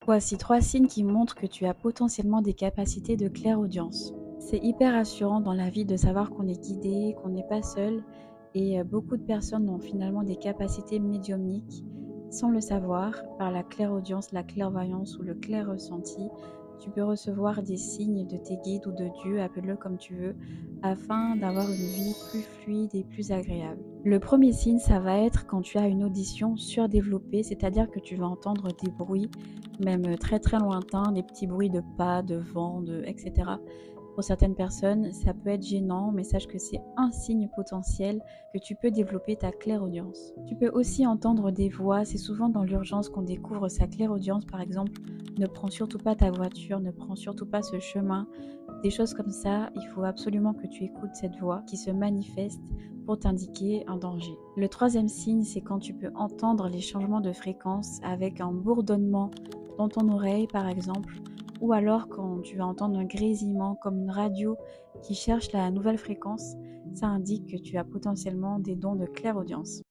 Voici 3 signes qui montrent que tu as potentiellement des capacités de clairaudience. C'est hyper rassurant dans la vie de savoir qu'on est guidé, qu'on n'est pas seul et beaucoup de personnes ont finalement des capacités médiumniques sans le savoir par la clairaudience, la clairvoyance ou le clair ressenti. Tu peux recevoir des signes de tes guides ou de Dieu, appelle-le comme tu veux, afin d'avoir une vie plus fluide et plus agréable. Le premier signe, ça va être quand tu as une audition surdéveloppée, c'est-à-dire que tu vas entendre des bruits même, très, très lointains, des petits bruits de pas, de vent, et cetera. Pour certaines personnes, ça peut être gênant, mais sache que c'est un signe potentiel que tu peux développer ta clairaudience. Tu peux aussi entendre des voix, c'est souvent dans l'urgence qu'on découvre sa clairaudience, par exemple: «Ne prends surtout pas ta voiture, ne prends surtout pas ce chemin». Des choses comme ça, il faut absolument que tu écoutes cette voix qui se manifeste pour t'indiquer un danger. Le troisième signe, c'est quand tu peux entendre les changements de fréquence avec un bourdonnement dans ton oreille, par exemple, ou alors quand tu vas entendre un grésillement comme une radio qui cherche la nouvelle fréquence, ça indique que tu as potentiellement des dons de clairaudience.